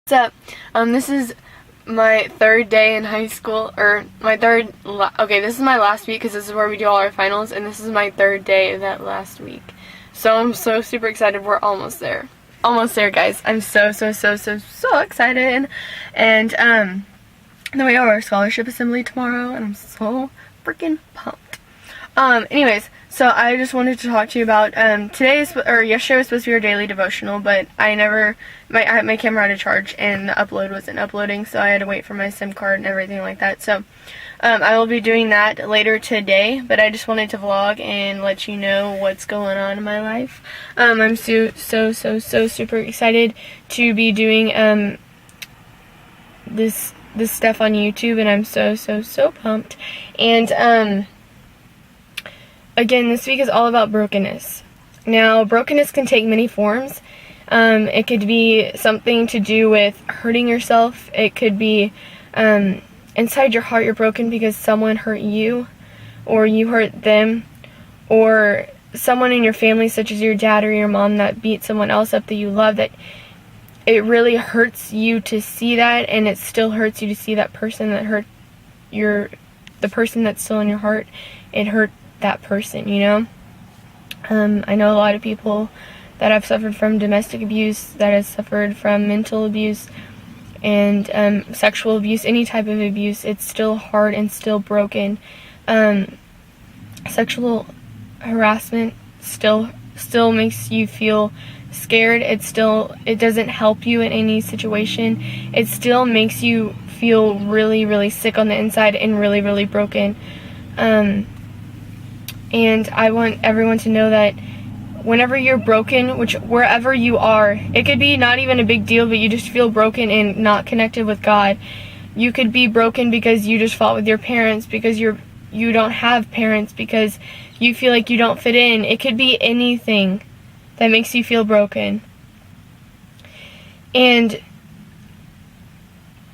What's up? This is my third day in high school, or this is my last week because this is where we do all our finals, and this is my third day of that last week. So I'm so super excited. We're almost there. Almost there, guys. I'm so excited. And then we have our scholarship assembly tomorrow, and I'm so freaking pumped. Anyways, so I just wanted to talk to you about yesterday was supposed to be our daily devotional, but I had my camera out of charge and the upload wasn't uploading, so I had to wait for my SIM card and everything like that. So I will be doing that later today, but I just wanted to vlog and let you know what's going on in my life. I'm so super excited to be doing this stuff on YouTube, and I'm so pumped. And again, this week is all about brokenness. Now, brokenness can take many forms. It could be something to do with hurting yourself. It could be inside your heart you're broken because someone hurt you, or you hurt them, or someone in your family, such as your dad or your mom, that beat someone else up that you love, that it really hurts you to see that, and it still hurts you to see that person that hurt the person that's still in your heart. It hurt that person, you know. I know a lot of people that have suffered from domestic abuse, that have suffered from mental abuse and sexual abuse, any type of abuse. It's still hard and still broken. Sexual harassment still makes you feel scared. It doesn't help you in any situation. It still makes you feel really sick on the inside and really broken. And I want everyone to know that whenever you're broken, wherever you are, it could be not even a big deal, but you just feel broken and not connected with God. You could be broken because you just fought with your parents, because you don't have parents, because you feel like you don't fit in. It could be anything that makes you feel broken. And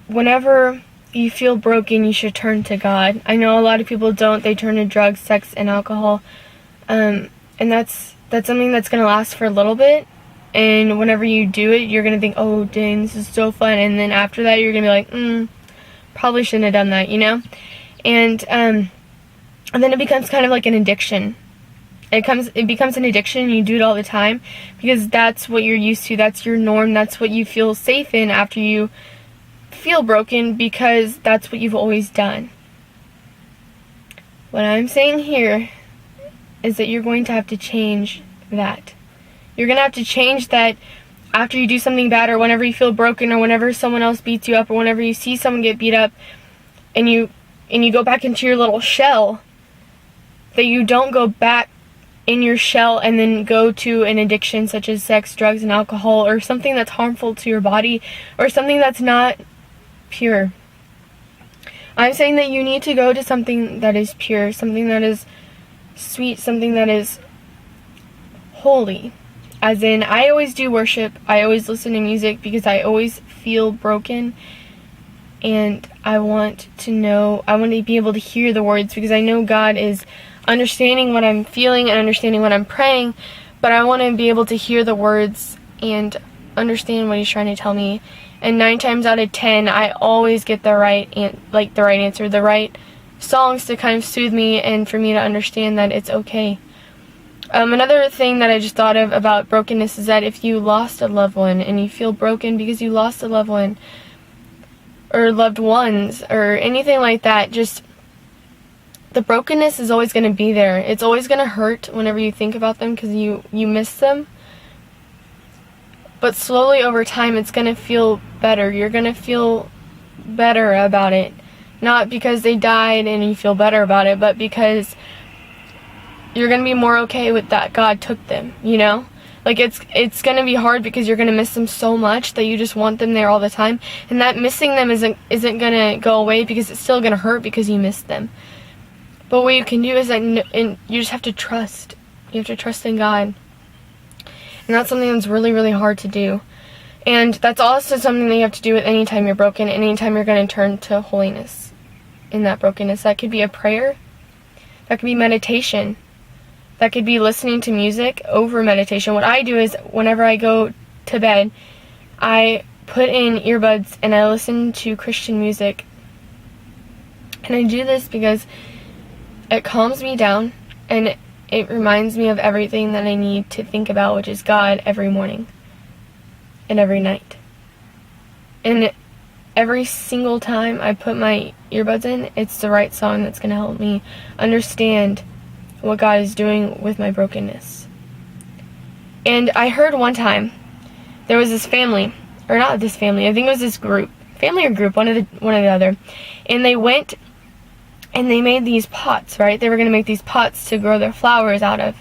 whenever you feel broken, you should turn to God. I know a lot of people don't. They turn to drugs, sex, and alcohol. And that's something that's going to last for a little bit. And whenever you do it, you're going to think, oh, dang, this is so fun. And then after that, you're going to be like, probably shouldn't have done that, you know? And then it becomes kind of like an addiction. It becomes an addiction, and you do it all the time because that's what you're used to. That's your norm. That's what you feel safe in after you feel broken, because that's what you've always done. What I'm saying here is that you're going to have to change that. You're going to have to change that after you do something bad, or whenever you feel broken, or whenever someone else beats you up, or whenever you see someone get beat up, and you go back into your little shell, that you don't go back in your shell and then go to an addiction such as sex, drugs, and alcohol, or something that's harmful to your body, or something that's not pure. I'm saying that you need to go to something that is pure, something that is sweet, something that is holy. As in, I always do worship, I always listen to music because I always feel broken, and I want to be able to hear the words, because I know God is understanding what I'm feeling and understanding what I'm praying, but I want to be able to hear the words and understand what He's trying to tell me. And 9 times out of 10, I always get the right answer, the right songs to kind of soothe me and for me to understand that it's okay. Another thing that I just thought of about brokenness is that if you lost a loved one and you feel broken because you lost a loved one or loved ones or anything like that, just the brokenness is always going to be there. It's always going to hurt whenever you think about them because you miss them. But slowly over time, it's going to feel better. You're going to feel better about it. Not because they died and you feel better about it, but because you're going to be more okay with that God took them, you know? Like, it's going to be hard because you're going to miss them so much that you just want them there all the time. And that missing them isn't going to go away because it's still going to hurt because you missed them. But what you can do is you just have to trust. You have to trust in God. And that's something that's really hard to do. And that's also something that you have to do with anytime you're broken, anytime you're going to turn to holiness in that brokenness. That could be a prayer. That could be meditation. That could be listening to music over meditation. What I do is whenever I go to bed, I put in earbuds and I listen to Christian music. And I do this because it calms me down and it reminds me of everything that I need to think about, which is God, every morning and every night. And every single time I put my earbuds in, it's the right song that's going to help me understand what God is doing with my brokenness. And I heard one time there was this family, or not this family, I think it was this group, family or group, one or the other, and they went and they made these pots, right? They were going to make these pots to grow their flowers out of.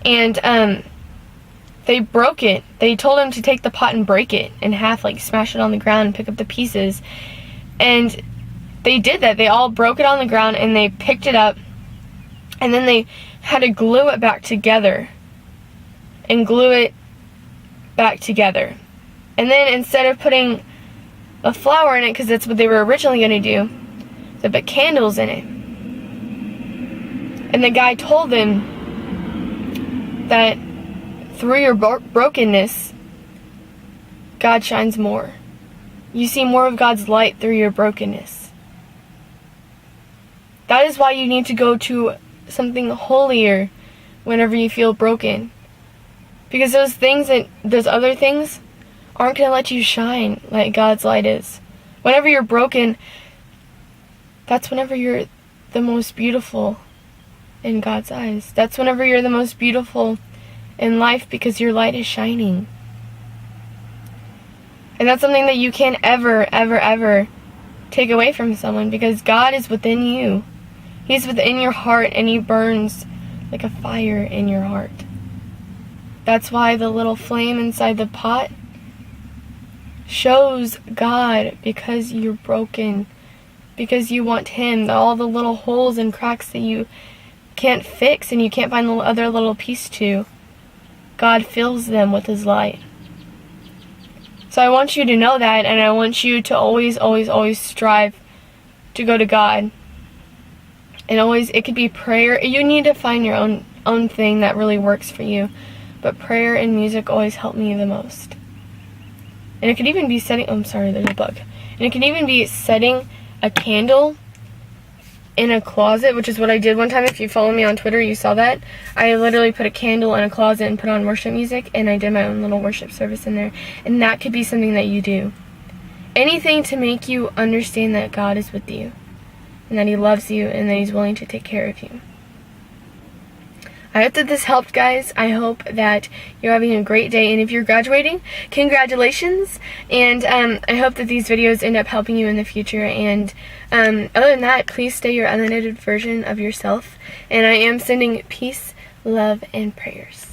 And they broke it. They told him to take the pot and break it in half, like smash it on the ground and pick up the pieces. And they did that. They all broke it on the ground and they picked it up. And then they had to glue it back together. And glue it back together. And then instead of putting a flower in it, because that's what they were originally going to do, they put candles in it. And the guy told them that through your brokenness, God shines more. You see more of God's light through your brokenness. That is why you need to go to something holier whenever you feel broken. Because those other things aren't going to let you shine like God's light is. Whenever you're broken, that's whenever you're the most beautiful in God's eyes. That's whenever you're the most beautiful in life, because your light is shining. And that's something that you can't ever take away from someone, because God is within you. He's within your heart, and He burns like a fire in your heart. That's why the little flame inside the pot shows God, because you're broken. Because you want Him. All the little holes and cracks that you can't fix and you can't find the other little piece to, God fills them with His light. So I want you to know that, and I want you to always strive to go to God. And always, it could be prayer. You need to find your own thing that really works for you. But prayer and music always help me the most. And it could even be setting, oh, I'm sorry, there's a bug. And it could even be setting a candle in a closet, which is what I did one time. If you follow me on Twitter, you saw that. I literally put a candle in a closet and put on worship music, and I did my own little worship service in there. And that could be something that you do. Anything to make you understand that God is with you, and that He loves you, and that He's willing to take care of you. I hope that this helped, guys. I hope that you're having a great day. And if you're graduating, congratulations. And I hope that these videos end up helping you in the future. And other than that, please stay your unlimited version of yourself. And I am sending peace, love, and prayers.